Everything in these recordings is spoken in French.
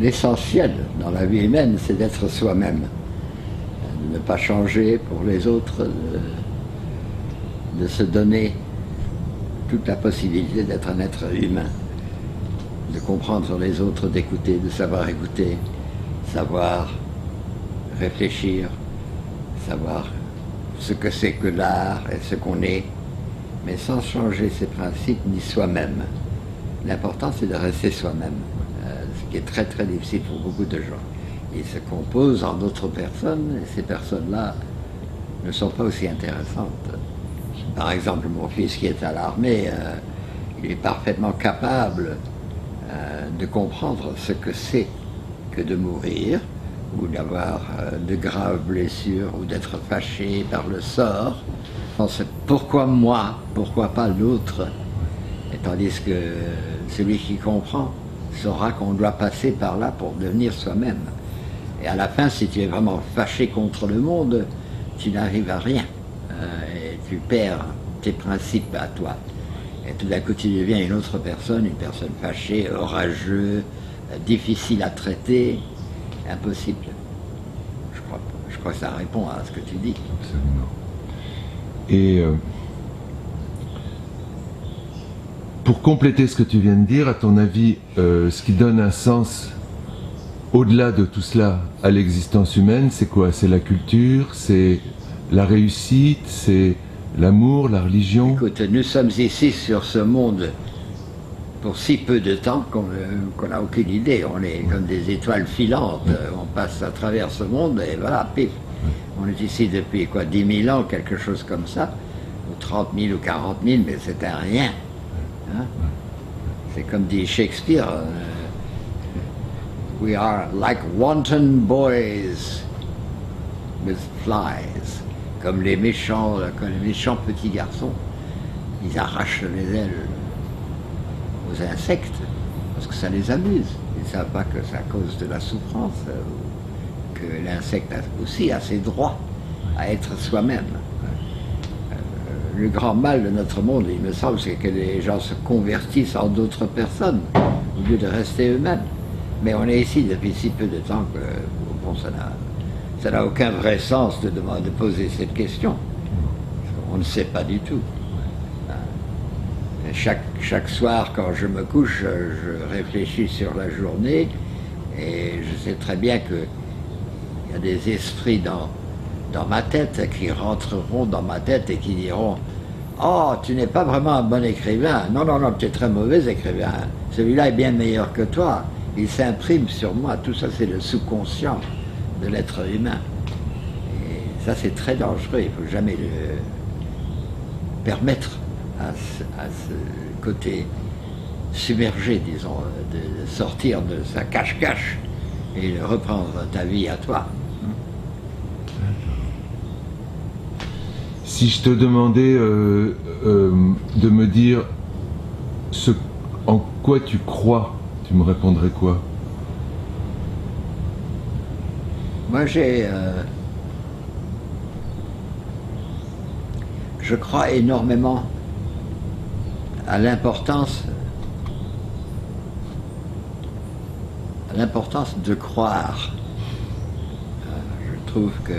l'essentiel dans la vie humaine, c'est d'être soi-même. De ne pas changer pour les autres, de se donner toute la possibilité d'être un être humain, de comprendre les autres, d'écouter, de savoir écouter, savoir réfléchir, savoir ce que c'est que l'art et ce qu'on est, mais sans changer ses principes ni soi-même. L'important, c'est de rester soi-même, ce qui est très très difficile pour beaucoup de gens. Ils se composent en d'autres personnes, et ces personnes-là ne sont pas aussi intéressantes. Par exemple, mon fils qui est à l'armée, il est parfaitement capable de comprendre ce que c'est que de mourir, ou d'avoir de graves blessures, ou d'être fâché par le sort. Pourquoi moi? Pourquoi pas l'autre? Et tandis que celui qui comprend saura qu'on doit passer par là pour devenir soi-même. Et à la fin, si tu es vraiment fâché contre le monde, tu n'arrives à rien. Et tu perds tes principes à toi. Et tout d'un coup, tu deviens une autre personne, une personne fâchée, orageuse, difficile à traiter, impossible. Je crois que ça répond à ce que tu dis. Absolument. Et pour compléter ce que tu viens de dire, à ton avis, ce qui donne un sens au-delà de tout cela à l'existence humaine, c'est quoi? C'est la culture, c'est la réussite, c'est l'amour, la religion? Écoute, nous sommes ici sur ce monde pour si peu de temps qu'on n'a aucune idée. On est comme des étoiles filantes. On passe à travers ce monde et voilà, pif. On est ici depuis quoi, 10 000 ans, quelque chose comme ça, ou 30 000 ou 40 000, mais c'est un rien. Hein? C'est comme dit Shakespeare, we are like wanton boys with flies. Comme les méchants petits garçons, ils arrachent les ailes aux insectes parce que ça les amuse. Ils ne savent pas que c'est à cause de la souffrance, que l'insecte aussi a ses droits à être soi-même. Le grand mal de notre monde, il me semble, c'est que les gens se convertissent en d'autres personnes au lieu de rester eux-mêmes. Mais on est ici depuis si peu de temps que bon, ça n'a aucun vrai sens de poser cette question. On ne sait pas du tout. Chaque soir, quand je me couche, je réfléchis sur la journée et je sais très bien qu'il y a des esprits dans ma tête qui rentreront dans ma tête et qui diront « Oh, tu n'es pas vraiment un bon écrivain. Non, non, non, tu es très mauvais écrivain. Celui-là est bien meilleur que toi. Il s'imprime sur moi. » Tout ça, c'est le sous-conscient de l'être humain. Et ça, c'est très dangereux. Il ne faut jamais le permettre à ce côté submergé, disons, de sortir de sa cache-cache et de reprendre ta vie à toi. Si je te demandais de me dire en quoi tu crois, tu me répondrais quoi? Moi, je crois énormément à l'importance de croire. Je trouve que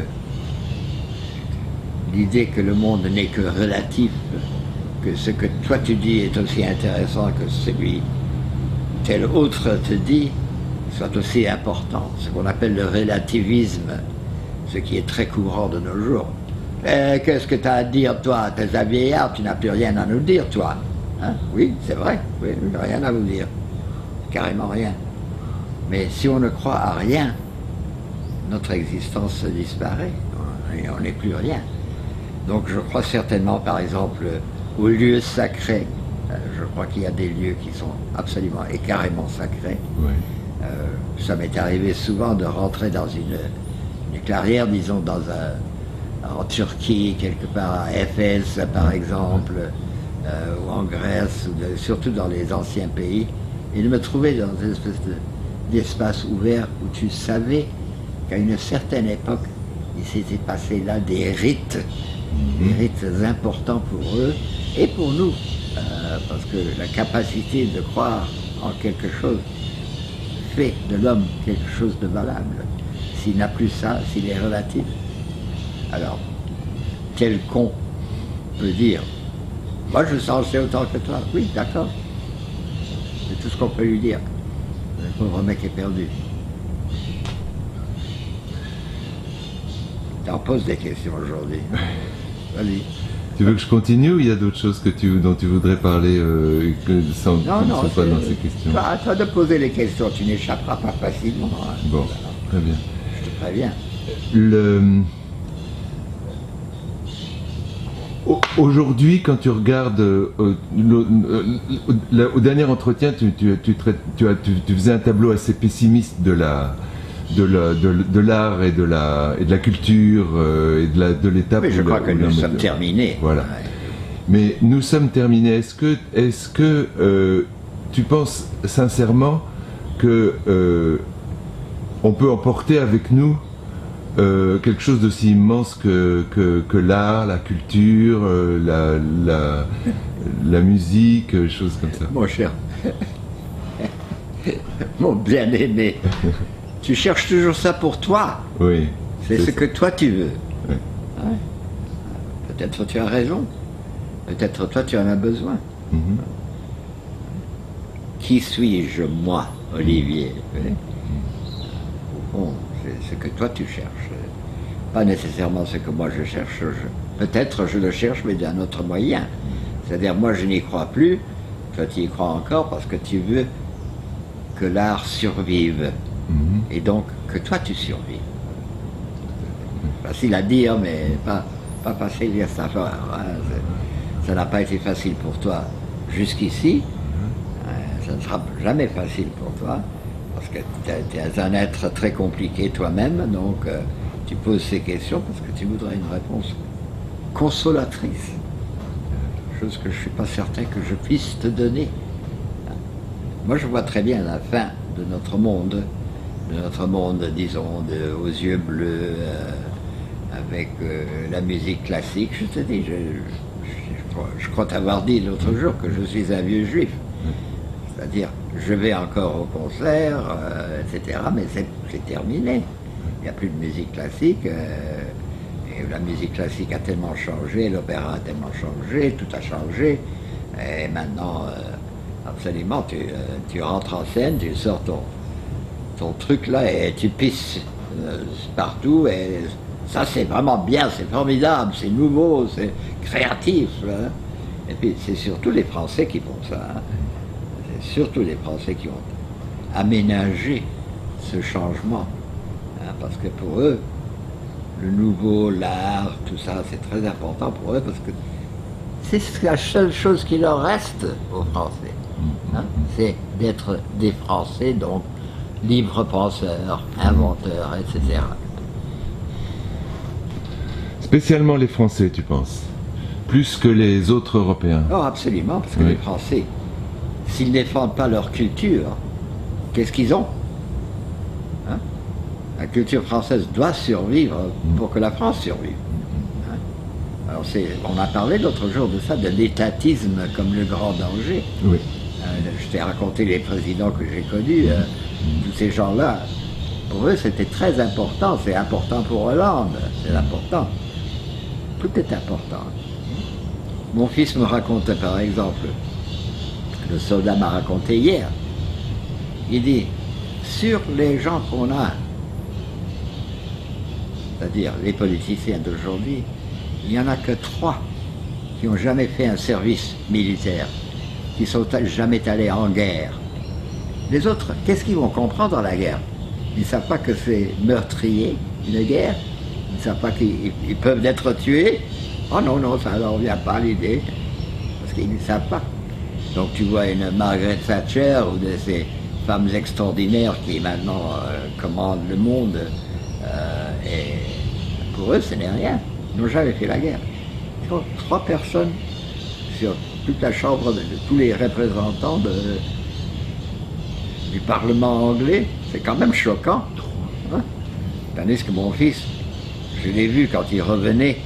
l'idée que le monde n'est que relatif, que ce que toi tu dis est aussi intéressant que celui tel autre te dit, soit aussi important. Ce qu'on appelle le relativisme, ce qui est très courant de nos jours. Qu'est-ce que tu as à dire, toi? T'es un vieillard, tu n'as plus rien à nous dire, toi. Hein? Oui, c'est vrai, oui, rien à vous dire. Carrément rien. Mais si on ne croit à rien, notre existence disparaît. On n'est plus rien. Donc je crois certainement, par exemple, aux lieux sacrés. Je crois qu'il y a des lieux qui sont absolument et carrément sacrés. Oui. Ça m'est arrivé souvent de rentrer dans une clairière, disons, en Turquie, quelque part à Éphèse, par exemple, ou en Grèce, surtout dans les anciens pays, et de me trouver dans une espèce d'espace ouvert où tu savais qu'à une certaine époque, il s'était passé là des rites importants pour eux et pour nous, parce que la capacité de croire en quelque chose fait de l'homme quelque chose de valable? S'il n'a plus ça, s'il est relatif. Alors, quel con peut dire, moi je s'en sais autant que toi? Oui, d'accord. C'est tout ce qu'on peut lui dire. Le pauvre mec est perdu. T'en poses des questions aujourd'hui. Vas-y. Tu veux que je continue ou il y a d'autres choses dont tu voudrais parler qui ne sont pas dans ces questions? À toi de poser les questions, tu n'échapperas pas facilement. Hein. Bon, très bien. Je te préviens. Aujourd'hui, quand tu regardes au dernier entretien, tu faisais un tableau assez pessimiste de l'art et de la culture et de l'étape. Mais je crois que nous sommes terminés. Voilà. Ouais. Mais nous sommes terminés. Est-ce que tu penses sincèrement que on peut emporter avec nous quelque chose d'aussi immense que l'art, la culture, la musique, choses comme ça? Mon cher, mon bien-aimé, tu cherches toujours ça pour toi. Oui. C'est ce que toi tu veux. Oui. Ouais. Peut-être tu as raison. Peut-être toi tu en as besoin. Mm-hmm. Qui suis-je, moi, Olivier? Au fond, c'est ce que toi tu cherches. Pas nécessairement ce que moi je cherche. Peut-être je le cherche, mais d'un autre moyen. C'est-à-dire, moi je n'y crois plus. Toi tu y crois encore parce que tu veux que l'art survive. Et donc que toi tu survives. Facile à dire, mais pas facile à savoir. Hein. Ça n'a pas été facile pour toi jusqu'ici. Ça ne sera jamais facile pour toi, parce que tu es un être très compliqué toi-même, donc tu poses ces questions parce que tu voudrais une réponse consolatrice. Chose que je ne suis pas certain que je puisse te donner. Moi je vois très bien la fin de notre monde, disons, aux yeux bleus, avec la musique classique. Je te dis, je crois t'avoir dit l'autre jour que je suis un vieux juif. C'est-à-dire, je vais encore au concert, etc., mais c'est terminé. Il n'y a plus de musique classique, et la musique classique a tellement changé, l'opéra a tellement changé, tout a changé, et maintenant, absolument, tu rentres en scène, tu sors ton truc là et tu pisses partout, et ça c'est vraiment bien, c'est formidable, c'est nouveau, c'est créatif. Hein. Et puis c'est surtout les Français qui font ça. Hein. C'est surtout les Français qui ont aménagé ce changement. Hein, parce que pour eux, le nouveau, l'art, tout ça, c'est très important pour eux, parce que c'est la seule chose qui leur reste aux Français. Hein, c'est d'être des Français, donc libres penseurs, inventeurs, etc. Spécialement les Français, tu penses? Plus que les autres Européens? Oh, absolument, parce que les Français, s'ils ne défendent pas leur culture, qu'est-ce qu'ils ont? Hein? La culture française doit survivre pour que la France survive. Hein? Alors on a parlé l'autre jour de ça, de l'étatisme comme le grand danger. Oui. Je t'ai raconté les présidents que j'ai connus, tous ces gens-là, pour eux c'était très important, c'est important pour Hollande, c'est important. Tout est important. Mon fils me racontait par exemple, le soldat m'a raconté hier, il dit, sur les gens qu'on a, c'est-à-dire les politiciens d'aujourd'hui, il n'y en a que 3 qui n'ont jamais fait un service militaire, qui sont jamais allés en guerre. Les autres, qu'est-ce qu'ils vont comprendre dans la guerre? Ils ne savent pas que c'est meurtrier, une guerre. Ils ne savent pas qu'ils peuvent être tués. Oh non, non, ça ne leur vient pas l'idée. Parce qu'ils ne savent pas. Donc tu vois une Margaret Thatcher ou de ces femmes extraordinaires qui maintenant commandent le monde. Et pour eux, ce n'est rien. Ils n'ont jamais fait la guerre. 3 personnes sur toute la chambre, de tous les représentants du Parlement anglais, c'est quand même choquant. Hein? Tandis que mon fils, je l'ai vu quand il revenait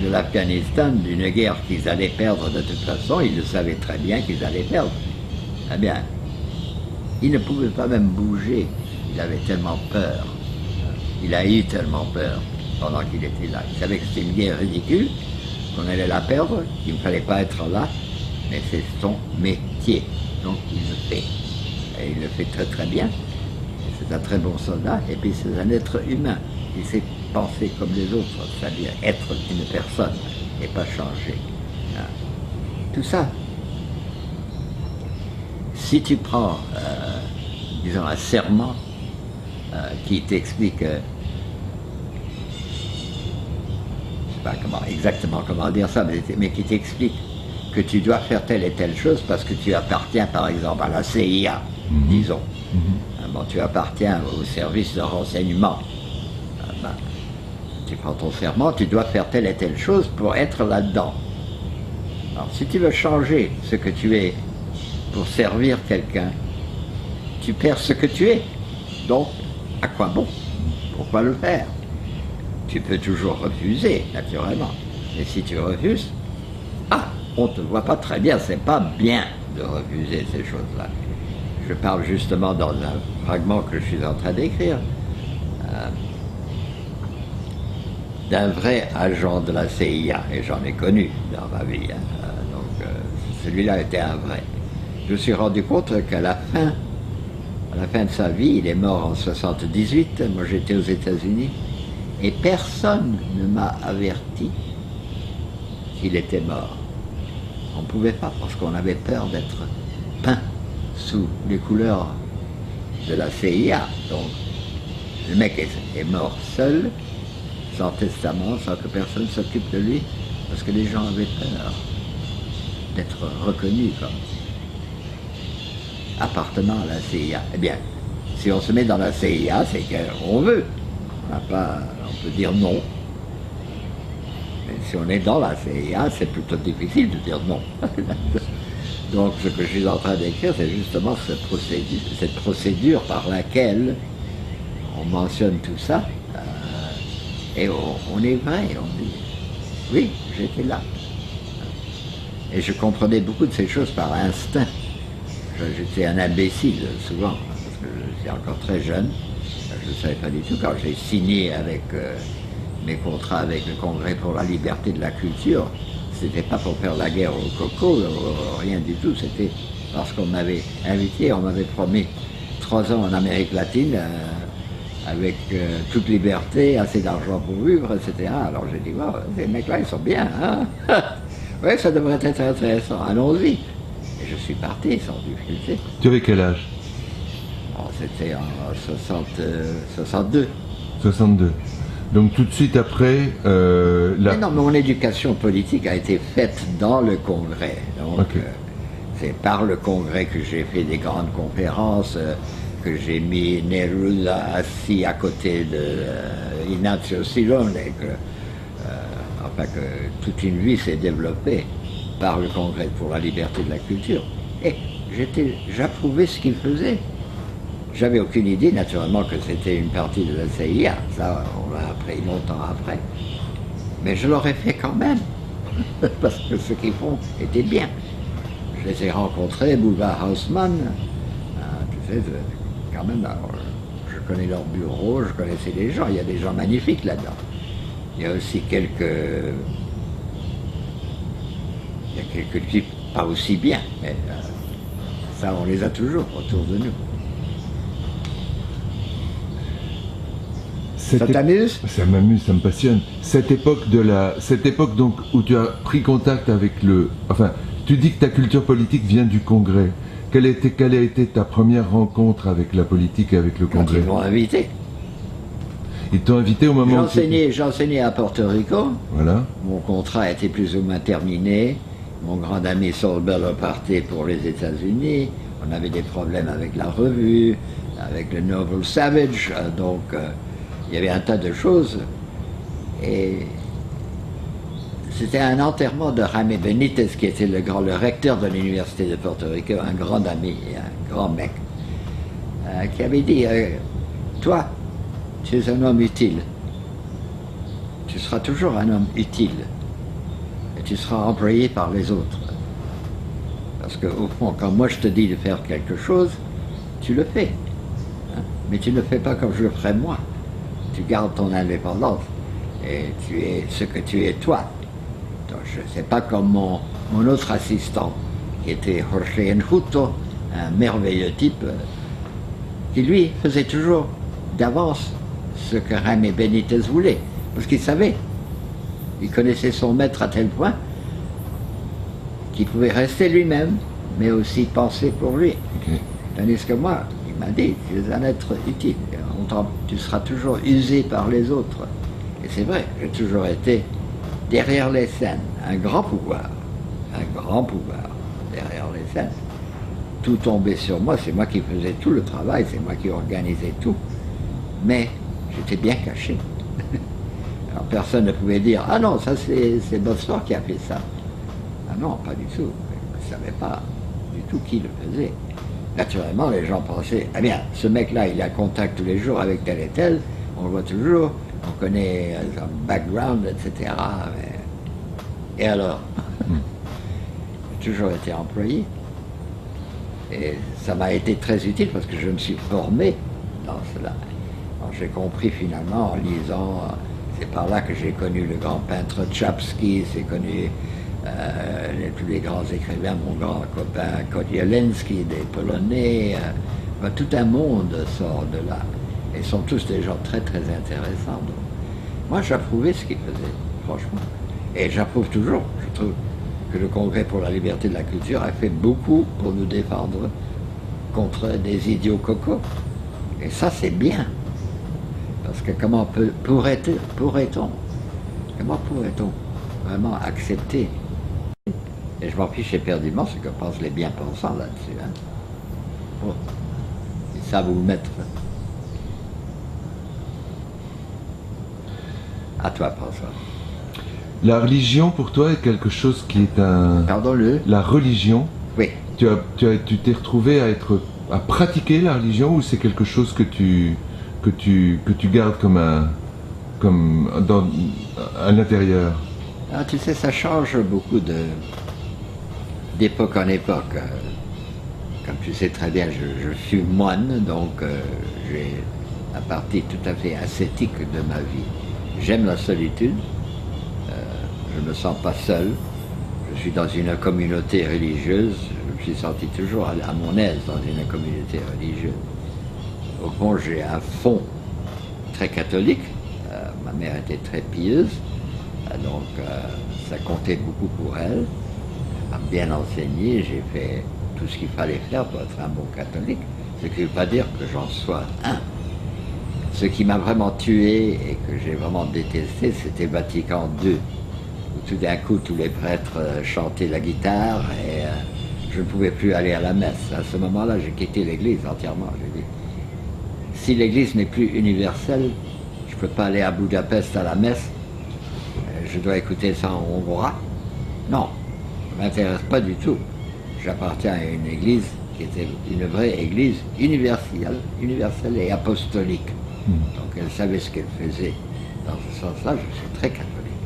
de l'Afghanistan, d'une guerre qu'ils allaient perdre de toute façon, ils le savaient très bien qu'ils allaient perdre. Eh bien, Il ne pouvait pas même bouger. Il avait tellement peur. Il a eu tellement peur pendant qu'il était là. Il savait que c'était une guerre ridicule, qu'on allait la perdre, qu'il ne fallait pas être là, mais c'est son métier. Donc il le fait. Et il le fait très très bien. C'est un très bon soldat, et puis c'est un être humain. Il sait penser comme les autres, c'est-à-dire être une personne et pas changer. Tout ça. Si tu prends, disons, un serment qui t'explique, je ne sais pas exactement comment dire ça, mais qui t'explique que tu dois faire telle et telle chose parce que tu appartiens par exemple à la CIA, disons. Bon, tu appartiens au service de renseignement. Tu prends ton serment, tu dois faire telle et telle chose pour être là-dedans. Alors si tu veux changer ce que tu es pour servir quelqu'un, tu perds ce que tu es. Donc, à quoi bon? Pourquoi le faire? Tu peux toujours refuser, naturellement. Mais si tu refuses, on ne te voit pas très bien, c'est pas bien de refuser ces choses-là. Je parle justement dans un fragment que je suis en train d'écrire, d'un vrai agent de la CIA, et j'en ai connu dans ma vie. Donc celui-là était un vrai. Je me suis rendu compte qu'à la fin de sa vie, il est mort en 78, moi j'étais aux États-Unis, et personne ne m'a averti qu'il était mort. On ne pouvait pas, parce qu'on avait peur d'être peint sous les couleurs de la CIA. Donc, le mec est mort seul, sans testament, sans que personne s'occupe de lui, parce que les gens avaient peur d'être reconnus comme appartenant à la CIA. Eh bien, si on se met dans la CIA, c'est qu'on veut. On peut dire non. Mais si on est dans la CIA, c'est plutôt difficile de dire non. Donc ce que je suis en train d'écrire, c'est justement cette procédure par laquelle on mentionne tout ça, et on est vrai, on dit, oui, j'étais là. Et je comprenais beaucoup de ces choses par instinct. J'étais un imbécile, souvent, parce que j'étais encore très jeune. Je ne savais pas du tout. Quand j'ai signé avec mes contrats avec le Congrès pour la liberté de la culture, c'était pas pour faire la guerre au coco, rien du tout. C'était parce qu'on m'avait invité, on m'avait promis 3 ans en Amérique latine, avec toute liberté, assez d'argent pour vivre, etc. Alors j'ai dit, wow, ces mecs-là, ils sont bien, hein. Oui, ça devrait être intéressant, allons-y. Et je suis parti sans difficulté. Tu avais quel âge? C'était en 62. 62. Donc tout de suite après... Mais non, mon éducation politique a été faite dans le Congrès. Donc c'est par le Congrès que j'ai fait des grandes conférences, que j'ai mis Neruda assis à côté de Ignazio Silone, et que toute une vie s'est développée par le Congrès pour la liberté de la culture. Et j'approuvais ce qu'il faisait. J'avais aucune idée, naturellement, que c'était une partie de la CIA. Ça, on l'a appris longtemps après. Mais je l'aurais fait quand même, parce que ce qu'ils font était bien. Je les ai rencontrés, Bouba Haussmann, tu sais, quand même, alors, je connais leur bureau, je connaissais les gens, il y a des gens magnifiques là-dedans. Il y a aussi quelques types pas aussi bien, mais ça, on les a toujours autour de nous. Ça t'amuse? Ça m'amuse, ça me passionne. Cette époque donc où tu as pris contact avec enfin, tu dis que ta culture politique vient du Congrès. Quelle a été ta première rencontre avec la politique et avec le Congrès? Ils m'ont invité. Ils t'ont invité au moment où j'enseignais à Porto Rico. Voilà. Mon contrat était plus ou moins terminé. Mon grand ami Saul Bellow partait pour les États-Unis. On avait des problèmes avec la revue, avec le Novel Savage, donc il y avait un tas de choses. Et c'était un enterrement de Jaime Benitez, qui était le recteur de l'université de Porto Rico, un grand ami, un grand mec, qui avait dit, toi, tu es un homme utile. Tu seras toujours un homme utile. Et tu seras employé par les autres. Parce qu'au fond, quand moi je te dis de faire quelque chose, tu le fais. Hein, mais tu ne le fais pas comme je le ferais moi. Tu gardes ton indépendance et tu es ce que tu es toi. Donc, je ne sais pas comme mon autre assistant, qui était Jorge Enjuto, un merveilleux type, qui lui faisait toujours d'avance ce que Jaime Benitez voulait, parce qu'il savait. Il connaissait son maître à tel point qu'il pouvait rester lui-même, mais aussi penser pour lui. Okay. Tandis que moi, il m'a dit, tu es un être utile, tu seras toujours usé par les autres. Et c'est vrai, j'ai toujours été derrière les scènes, un grand pouvoir derrière les scènes. Tout tombait sur moi, c'est moi qui faisais tout le travail, c'est moi qui organisais tout. Mais j'étais bien caché. Alors personne ne pouvait dire, ah non, ça c'est Bosfor qui a fait ça. Ah non, pas du tout. Je ne savais pas du tout qui le faisait. Naturellement, les gens pensaient, ah bien, ce mec-là, il est en contact tous les jours avec tel et tel, on le voit toujours, on connaît son background, etc. Mais... Et alors J'ai toujours été employé. Et ça m'a été très utile parce que je me suis formé dans cela. J'ai compris finalement en lisant, c'est par là que j'ai connu le grand peintre Czapski, j'ai connu tous les grands écrivains, mon grand copain Kodielensky, des Polonais, tout un monde sort de là. Et ils sont tous des gens très très intéressants. Donc, moi j'approuvais ce qu'ils faisaient, franchement. Et j'approuve toujours. Je trouve que le Congrès pour la liberté de la culture a fait beaucoup pour nous défendre contre des idiots cocos. Et ça c'est bien. Parce que comment pourrait-on vraiment accepter? Et je m'en fiche éperdument ce que pensent les bien-pensants là-dessus. Hein. Bon. Ils savent où mettre. À toi, François. La religion pour toi est quelque chose qui est un... Pardon-le. La religion. Oui. Tu t'es retrouvé à pratiquer la religion ou c'est quelque chose que tu gardes à l'intérieur? Ah, tu sais, ça change beaucoup d'époque en époque. Comme tu sais très bien, je suis moine, donc j'ai la partie tout à fait ascétique de ma vie. J'aime la solitude, je ne me sens pas seul, je suis dans une communauté religieuse, je me suis senti toujours à mon aise dans une communauté religieuse. Au fond, j'ai un fond très catholique, ma mère était très pieuse, donc ça comptait beaucoup pour elle. Elle m'a bien enseigné, j'ai fait tout ce qu'il fallait faire pour être un bon catholique, ce qui ne veut pas dire que j'en sois un. Ce qui m'a vraiment tué et que j'ai vraiment détesté, c'était Vatican II, où tout d'un coup tous les prêtres chantaient la guitare et je ne pouvais plus aller à la messe. À ce moment-là, j'ai quitté l'église entièrement. J'ai dit, si l'église n'est plus universelle, je ne peux pas aller à Budapest à la messe, je dois écouter ça en hongrois. Non, ça ne m'intéresse pas du tout. J'appartiens à une église qui était une vraie église universelle et apostolique. Donc elle savait ce qu'elle faisait. Dans ce sens-là, je suis très catholique.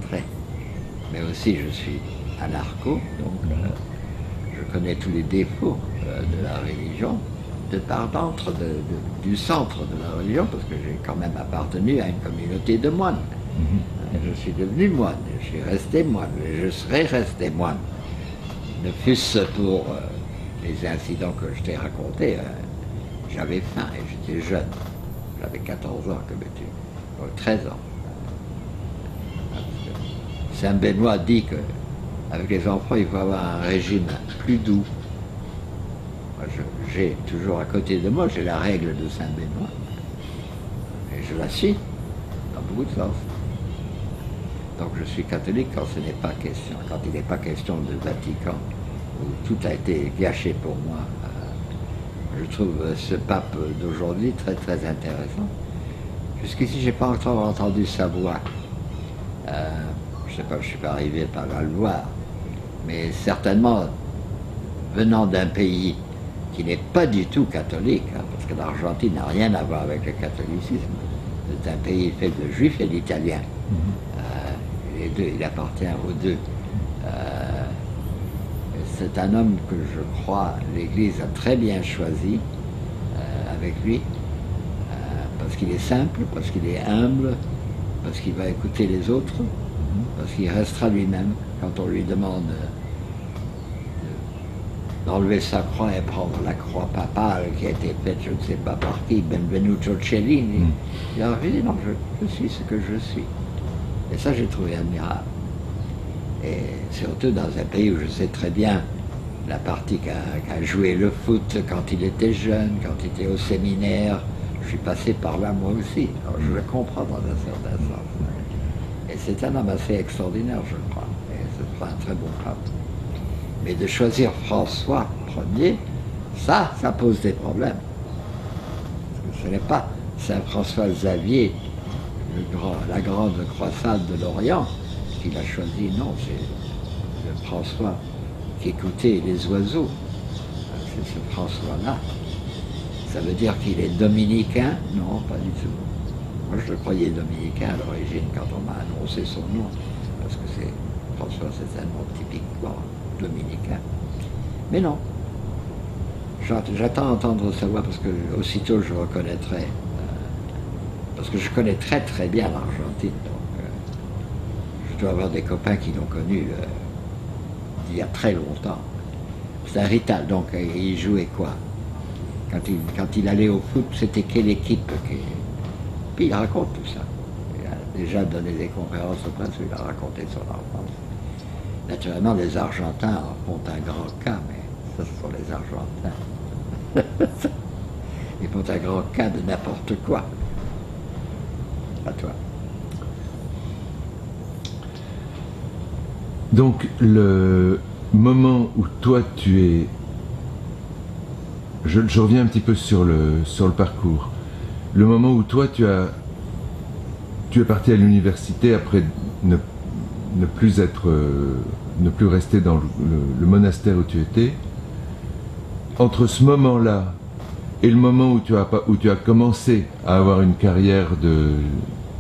Très. Mais aussi, je suis anarcho, donc je connais tous les défauts de la religion, de part d'entre du centre de la religion, parce que j'ai quand même appartenu à une communauté de moines. Je suis devenu moine, je suis resté moine, et je serai resté moine. Ne fût-ce pour les incidents que je t'ai racontés, j'avais faim et j'étais jeune. J'avais 14 ans, comme tu, donc 13 ans. Saint Benoît dit qu'avec les enfants, il faut avoir un régime plus doux. J'ai toujours à côté de moi, j'ai la règle de Saint Benoît. Et je la suis, dans beaucoup de sens. Donc je suis catholique quand ce n'est pas question, quand il n'est pas question de Vatican, où tout a été gâché pour moi. Je trouve ce pape d'aujourd'hui très très intéressant. Jusqu'ici, je n'ai pas encore entendu sa voix. Je ne sais pas, je ne suis pas arrivé par la Loire, mais certainement venant d'un pays qui n'est pas du tout catholique, hein, parce que l'Argentine n'a rien à voir avec le catholicisme. C'est un pays fait de juifs et d'italiens. Les deux, il appartient aux deux. C'est un homme que je crois l'Église a très bien choisi avec lui, parce qu'il est simple, parce qu'il est humble, parce qu'il va écouter les autres, parce qu'il restera lui-même quand on lui demande d'enlever sa croix et prendre la croix papale qui a été faite, je ne sais pas par qui, Benvenuto Cellini. Il a dit non, je suis ce que je suis. Et ça, j'ai trouvé admirable. Et surtout dans un pays où je sais très bien la partie qu'a joué le foot quand il était jeune, quand il était au séminaire. Je suis passé par là moi aussi. Alors je le comprends dans un certain sens. Et c'est un homme assez extraordinaire, je crois. Et ce sera un très bon pape. Mais de choisir François Ier, ça pose des problèmes. Parce que ce n'est pas Saint François Xavier, la grande croisade de l'Orient, qu'il a choisi. Non, c'est le François qui écoutait les oiseaux. C'est ce François-là. Ça veut dire qu'il est dominicain? Non, pas du tout. Moi, je le croyais dominicain à l'origine quand on m'a annoncé son nom, parce que François, c'est un nom typiquement dominicain. Mais non. J'attends d'entendre sa voix parce que aussitôt je reconnaîtrai. Parce que je connais très très bien l'Argentine. Donc, je dois avoir des copains qui l'ont connu il y a très longtemps. C'est un Rital, donc il jouait quoi? Quand il allait au foot, c'était quelle équipe? Puis il raconte tout ça. Il a déjà donné des conférences au prince où il a raconté son enfance. Naturellement, les Argentins en font un grand cas, mais ça, ce sont les Argentins. Ils font un grand cas de n'importe quoi. À toi. Donc, le moment où toi, tu es... Je reviens un petit peu sur le parcours. Le moment où toi, tu es parti à l'université après ne plus rester dans le monastère où tu étais. Entre ce moment-là et le moment où tu as commencé à avoir une carrière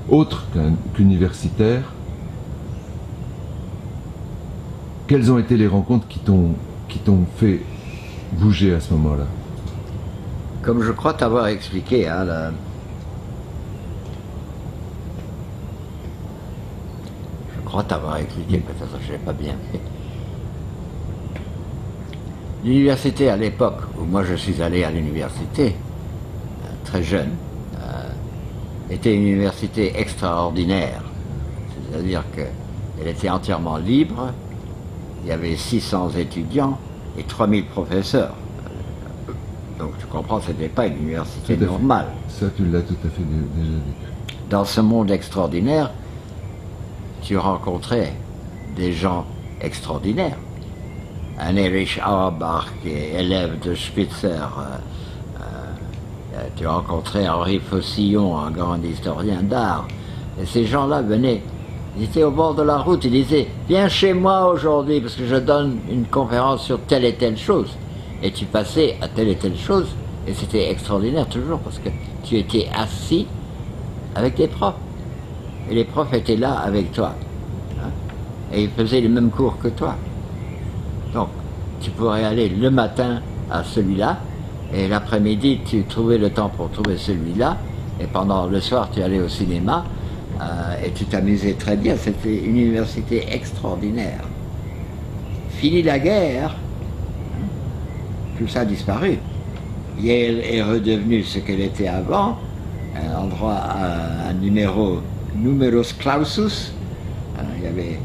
autre qu'universitaire, quelles ont été les rencontres qui t'ont fait bouger à ce moment-là? Comme je crois t'avoir expliqué, hein, peut-être que je n'ai pas bien fait. L'université à l'époque où moi je suis allé à l'université, très jeune, était une université extraordinaire. C'est-à-dire qu'elle était entièrement libre, il y avait 600 étudiants et 3000 professeurs. Donc tu comprends, ce n'était pas une université normale. Ça, tu l'as tout à fait déjà dit. Dans ce monde extraordinaire, tu rencontrais des gens extraordinaires. Un Erich Auerbach, qui est élève de Spitzer. Tu rencontrais Henri Faucillon, un grand historien d'art. Et ces gens-là venaient, ils étaient au bord de la route, ils disaient « Viens chez moi aujourd'hui, parce que je donne une conférence sur telle et telle chose. » Et tu passais à telle et telle chose, et c'était extraordinaire toujours, parce que tu étais assis avec des profs. Et les profs étaient là avec toi. Hein, et ils faisaient les mêmes cours que toi. Donc, tu pourrais aller le matin à celui-là, et l'après-midi, tu trouvais le temps pour trouver celui-là, et pendant le soir, tu allais au cinéma, et tu t'amusais très bien. C'était une université extraordinaire. Fini la guerre, tout ça a disparu. Yale est redevenu ce qu'elle était avant, un endroit, un numerus clausus. Il y avait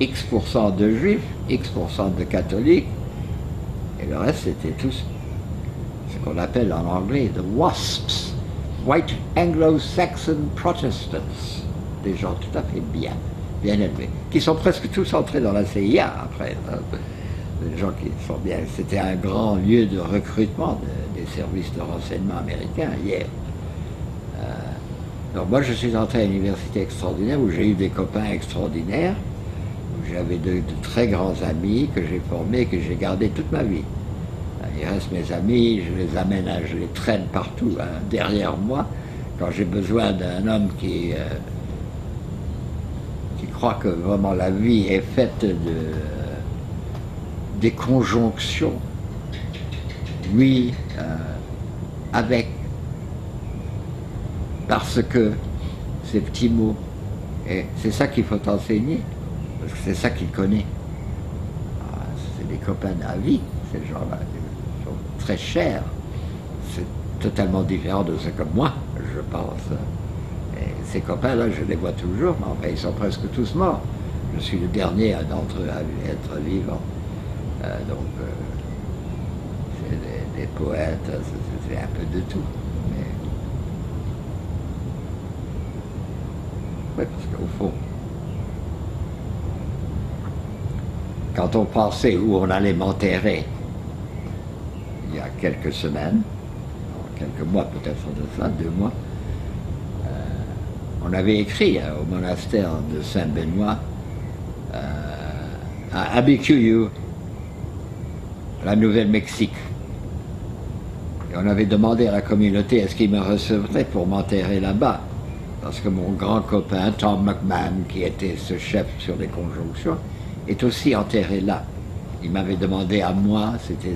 X% de juifs, X% de catholiques, et le reste c'était tous ce qu'on appelle en anglais the WASPs, White Anglo-Saxon Protestants, des gens tout à fait bien élevés, qui sont presque tous entrés dans la CIA après, des gens qui sont bien. C'était un grand lieu de recrutement des services de renseignement américains hier. Donc moi je suis entré à une université extraordinaire où j'ai eu des copains extraordinaires, où j'avais de très grands amis que j'ai formés, que j'ai gardés toute ma vie. Ils restent mes amis, je les amène, je les traîne partout derrière moi quand j'ai besoin d'un homme qui croit que vraiment la vie est faite des conjonctions. Oui, avec, parce que, ces petits mots. Et c'est ça qu'il faut enseigner, parce que c'est ça qu'il connaît. Ah, c'est des copains à vie, ces gens-là. Ils sont très chers. C'est totalement différent de ce que moi, je pense. Et ces copains-là, je les vois toujours, mais enfin, ils sont presque tous morts. Je suis le dernier d'entre eux à être vivant. C'est des poètes, c'est un peu de tout. Mais... oui, parce qu'au fond, quand on pensait où on allait m'enterrer, il y a quelques semaines, quelques mois peut-être de ça, 2 mois, on avait écrit au monastère de Saint-Benoît, à Abiquiu, la Nouvelle-Mexique. Et on avait demandé à la communauté est-ce qu'ils me recevraient pour m'enterrer là-bas. Parce que mon grand copain, Tom McMahon, qui était ce chef sur les conjonctions, est aussi enterré là. Il m'avait demandé à moi, c'était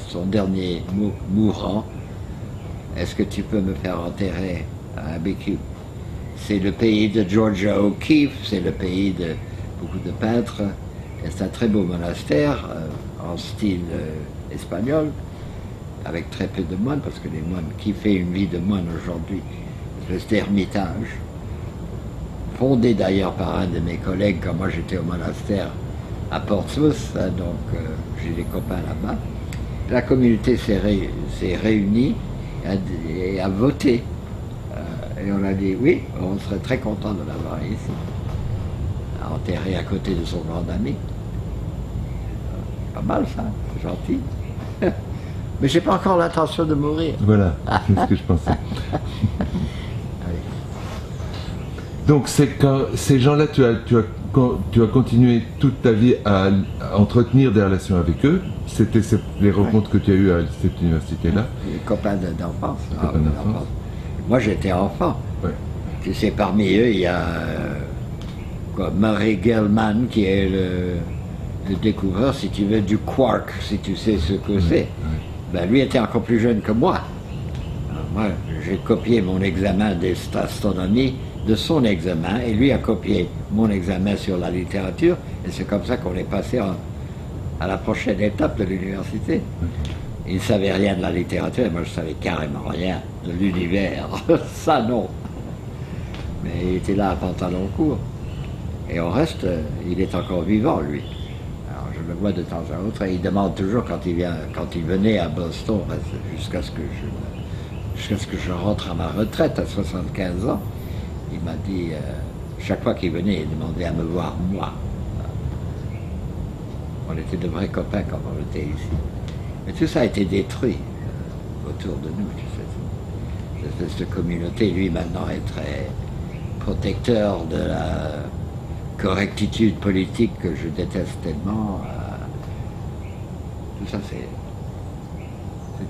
son dernier mourant, est-ce que tu peux me faire enterrer à Abiquiu? C'est le pays de Georgia O'Keeffe, c'est le pays de beaucoup de peintres. C'est un très beau monastère en style espagnol, avec très peu de moines, parce que les moines, qui fait une vie de moine aujourd'hui, une espèce d'ermitage, fondé d'ailleurs par un de mes collègues quand moi j'étais au monastère à Portsmouth, donc j'ai des copains là-bas. La communauté s'est réunie et a voté. Et on a dit oui, on serait très content de l'avoir ici, enterré à côté de son grand ami. Pas mal ça, c'est gentil. Mais j'ai pas encore l'intention de mourir. Voilà, c'est ce que je pensais. Donc ces gens-là, tu as continué toute ta vie à entretenir des relations avec eux. C'était les rencontres que tu as eues à cette université-là. Les copains d'enfance. Moi j'étais enfant. Ouais. Tu sais, parmi eux, il y a Murray Gell-Mann qui est le découvreur, si tu veux, du quark, si tu sais ce que c'est. Ouais. Ben, lui était encore plus jeune que moi. Alors, moi, j'ai copié mon examen d'astronomie de son examen, et lui a copié mon examen sur la littérature, et c'est comme ça qu'on est passé à la prochaine étape de l'université. Il ne savait rien de la littérature, et moi je savais carrément rien de l'univers. Ça non. Mais il était là à pantalon court. Et au reste, il est encore vivant, lui. Alors je le vois de temps à autre, et il demande toujours quand il venait à Boston, jusqu'à ce que je rentre à ma retraite à 75 ans, il m'a dit, chaque fois qu'il venait, il demandait à me voir moi. On était de vrais copains quand on était ici. Mais tout ça a été détruit autour de nous, tu sais. Cette espèce de communauté, lui, maintenant, est très protecteur de la correctitude politique que je déteste tellement. Tout ça, c'est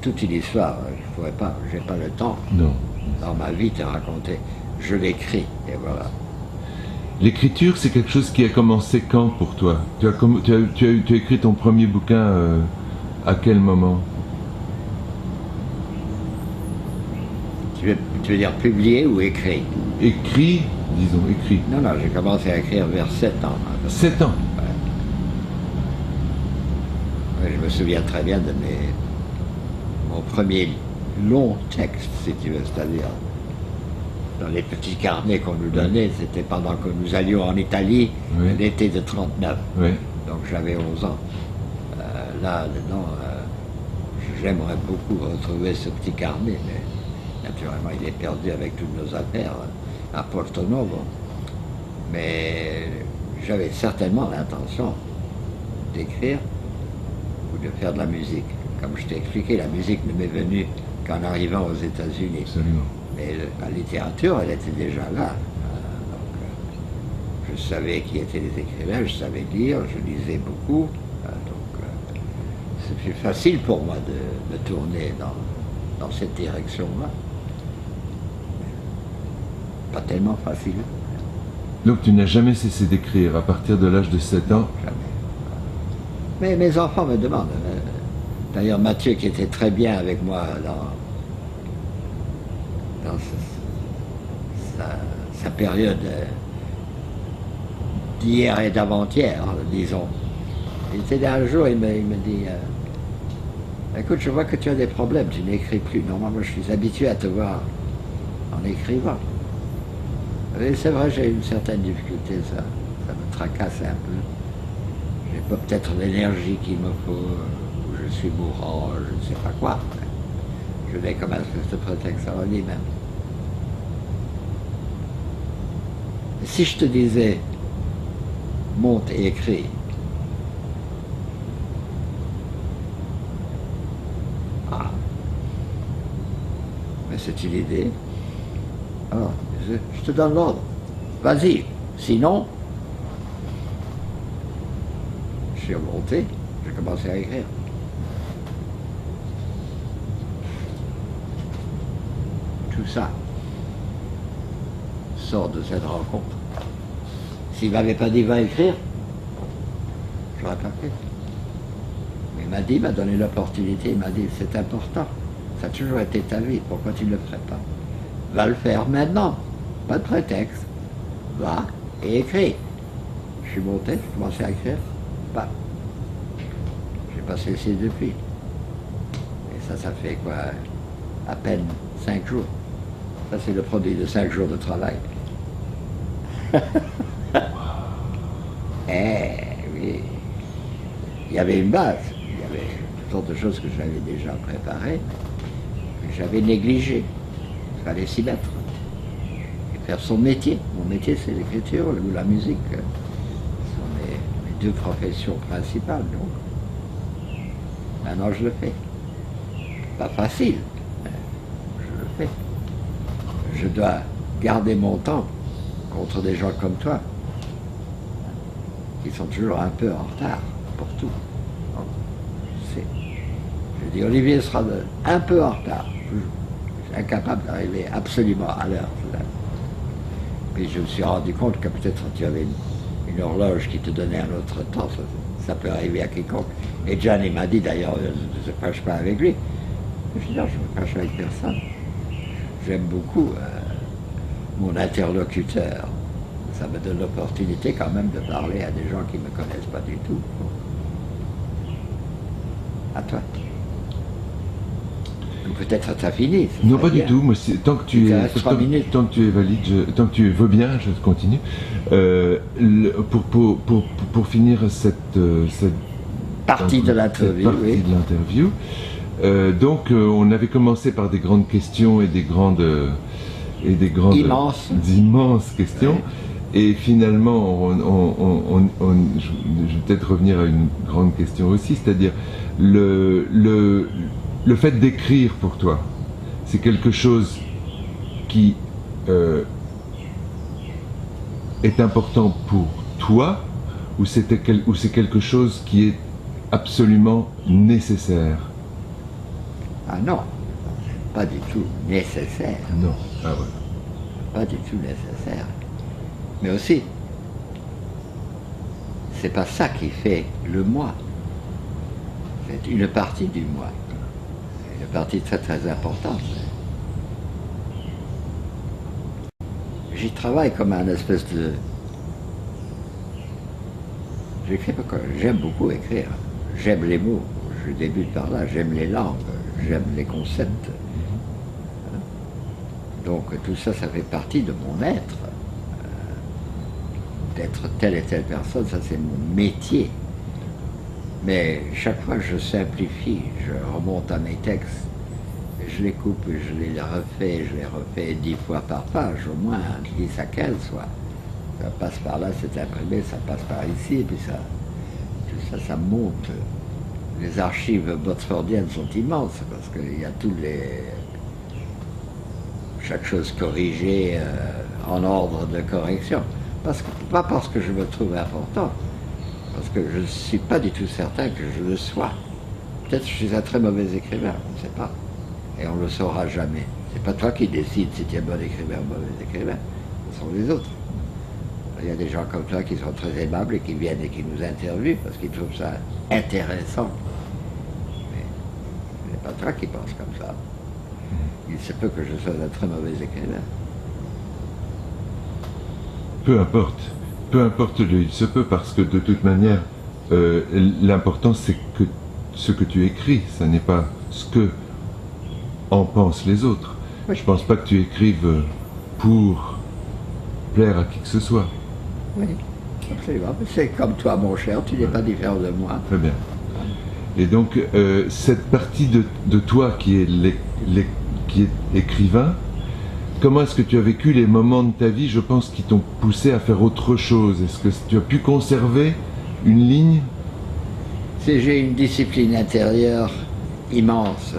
toute une histoire. Je pourrais pas, j'ai pas le temps. Non. Dans ma vie, te raconter. Je l'écris, et voilà. L'écriture, c'est quelque chose qui a commencé quand pour toi? Tu as écrit ton premier bouquin à quel moment? Tu veux dire publié ou écrit? Écrit, disons, écrit. Non, j'ai commencé à écrire vers 7 ans. 7 ans? Ouais, je me souviens très bien de mon premier long texte, si tu veux, c'est-à-dire dans les petits carnets qu'on nous donnait, c'était pendant que nous allions en Italie, l'été de 39. Oui. Donc j'avais 11 ans. Là-dedans, j'aimerais beaucoup retrouver ce petit carnet, mais naturellement il est perdu avec toutes nos affaires à Porto Novo. Mais j'avais certainement l'intention d'écrire ou de faire de la musique. Comme je t'ai expliqué, la musique ne m'est venue qu'en arrivant aux États-Unis. Absolument. Mais la littérature, elle était déjà là. Je savais qui étaient les écrivains, je savais lire, je lisais beaucoup. C'est plus facile pour moi de tourner dans cette direction-là. Pas tellement facile. Donc tu n'as jamais cessé d'écrire à partir de l'âge de 7 ans? Jamais. Mais mes enfants me demandent. D'ailleurs, Mathieu, qui était très bien avec moi dans sa période d'hier et d'avant-hier, disons. Il était là un jour, il me dit écoute, je vois que tu as des problèmes, tu n'écris plus. Normalement, je suis habitué à te voir en écrivant. Et c'est vrai, j'ai une certaine difficulté, ça me tracasse un peu. J'ai pas peut-être l'énergie qu'il me faut, ou je suis mourant, je ne sais pas quoi. Je vais comme un espèce de prétexte à lui-même. Si je te disais, monte et écris, mais c'est une idée. Alors, je te donne l'ordre. Vas-y. Sinon, je suis remonté, j'ai commencé à écrire. Tout ça sort de cette rencontre. S'il ne m'avait pas dit va écrire, j'aurais pas fait. Mais il m'a dit, il m'a donné l'opportunité, il m'a dit c'est important. Ça a toujours été ta vie, pourquoi tu ne le ferais pas? Va le faire maintenant, pas de prétexte. Va et écris. Je suis monté, j'ai commencé à écrire. Bah, j'ai pas cessé depuis. Et ça fait quoi? À peine 5 jours. Ça, c'est le produit de 5 jours de travail. Oui. Il y avait une base. Il y avait toutes sortes de choses que j'avais déjà préparées, que j'avais négligées. Il fallait s'y mettre. Et faire son métier. Mon métier, c'est l'écriture ou la musique. Ce sont mes 2 professions principales, donc. Maintenant, je le fais. Pas facile, mais je le fais. Je dois garder mon temps contre des gens comme toi, qui sont toujours un peu en retard pour tout. Donc, je dis, Olivier sera un peu en retard. Je suis incapable d'arriver absolument à l'heure. Puis je me suis rendu compte que peut-être tu avais une horloge qui te donnait un autre temps, ça peut arriver à quiconque. Et Gianni m'a dit d'ailleurs, ne se fâche pas avec lui. Je dis non, je ne me fâche avec personne. J'aime beaucoup mon interlocuteur. Ça me donne l'opportunité quand même de parler à des gens qui ne me connaissent pas du tout. À toi. Ou peut-être ça fini. Non, pas du tout. Moi, tant que tu es valide, tant que tu veux bien, je continue. Pour finir cette partie de l'interview, donc on avait commencé par des grandes questions et des grandes immenses questions. Et finalement, je vais peut-être revenir à une grande question aussi, c'est-à-dire le fait d'écrire pour toi, c'est quelque chose qui est important pour toi, ou c'est quelque chose qui est absolument nécessaire? Ah non, pas du tout nécessaire. Non, ah voilà. Pas du tout nécessaire. Mais aussi, c'est pas ça qui fait le moi. C'est une partie du moi. Une partie très très importante. J'y travaille comme un espèce de... J'écris parce que j'aime beaucoup écrire. J'aime les mots. Je débute par là. J'aime les langues. J'aime les concepts. Donc tout ça, ça fait partie de mon être. D'être telle et telle personne, ça c'est mon métier. Mais chaque fois que je simplifie, je remonte à mes textes, je les coupe, je les refais 10 fois par page, au moins 10 à 15 fois. Ça passe par là, c'est imprimé, ça passe par ici, et puis ça, tout ça, ça monte. Les archives botsfordiennes sont immenses, parce qu'il y a chaque chose corrigée en ordre de correction. Pas parce que je me trouve important, parce que je ne suis pas du tout certain que je le sois. Peut-être que je suis un très mauvais écrivain, on ne sait pas. Et on ne le saura jamais. C'est pas toi qui décides si tu es bon écrivain ou mauvais écrivain, ce sont les autres. Il y a des gens comme toi qui sont très aimables et qui viennent et qui nous interviewent parce qu'ils trouvent ça intéressant. Mais ce n'est pas toi qui penses comme ça. Il se peut que je sois un très mauvais écrivain. Peu importe le il se peut, parce que de toute manière, l'important c'est que ce que tu écris, ça n'est pas ce que en pensent les autres. Oui. Je pense pas que tu écrives pour plaire à qui que ce soit. Oui, absolument. C'est comme toi, mon cher, tu n'es pas différent de moi. Très bien. Et donc, cette partie de toi qui est, qui est écrivain, comment est-ce que tu as vécu les moments de ta vie, je pense, qui t'ont poussé à faire autre chose? Est-ce que tu as pu conserver une ligne? J'ai une discipline intérieure immense.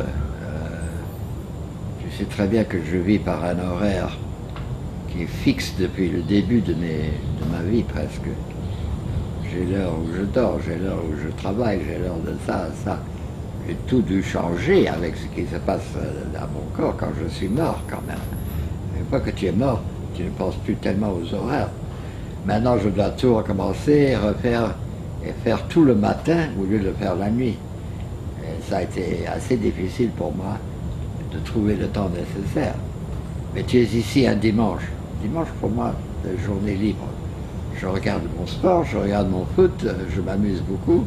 Tu sais très bien que je vis par un horaire qui est fixe depuis le début de ma vie presque. J'ai l'heure où je dors, j'ai l'heure où je travaille, j'ai l'heure de ça. J'ai tout dû changer avec ce qui se passe dans mon corps quand je suis mort quand même. Une fois que tu es mort, tu ne penses plus tellement aux horaires. Maintenant, je dois tout recommencer, refaire et faire tout le matin au lieu de le faire la nuit. Et ça a été assez difficile pour moi de trouver le temps nécessaire. Mais tu es ici un dimanche. Dimanche, pour moi, c'est une journée libre. Je regarde mon sport, je regarde mon foot, je m'amuse beaucoup.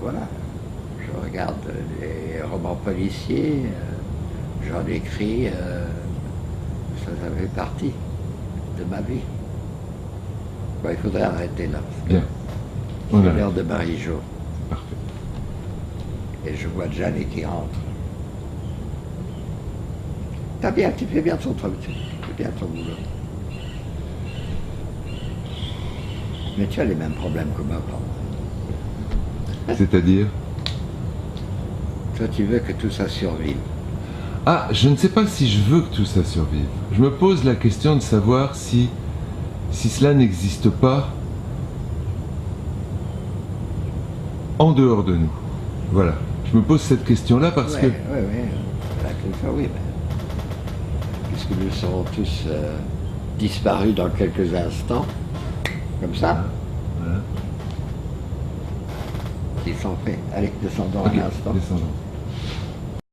Voilà. Je regarde les romans policiers, j'en écris, ça fait partie de ma vie. Bon, il faudrait arrêter là. Bien. C'est l'heure de Marie-Jo. Parfait. Et je vois Jeanne qui rentre. T'as bien, tu fais bien ton travail, tu fais bien ton boulot. Mais tu as les mêmes problèmes que moi, pardon. C'est-à-dire? Toi, tu veux que tout ça survive. Ah, je ne sais pas si je veux que tout ça survive. Je me pose la question de savoir si cela n'existe pas en dehors de nous. Voilà. Je me pose cette question-là parce que... Oui, la question, oui, mais puisque nous serons tous disparus dans quelques instants, comme ça, Voilà. ils sont faits. Allez, descendons Ok, un instant. descendons.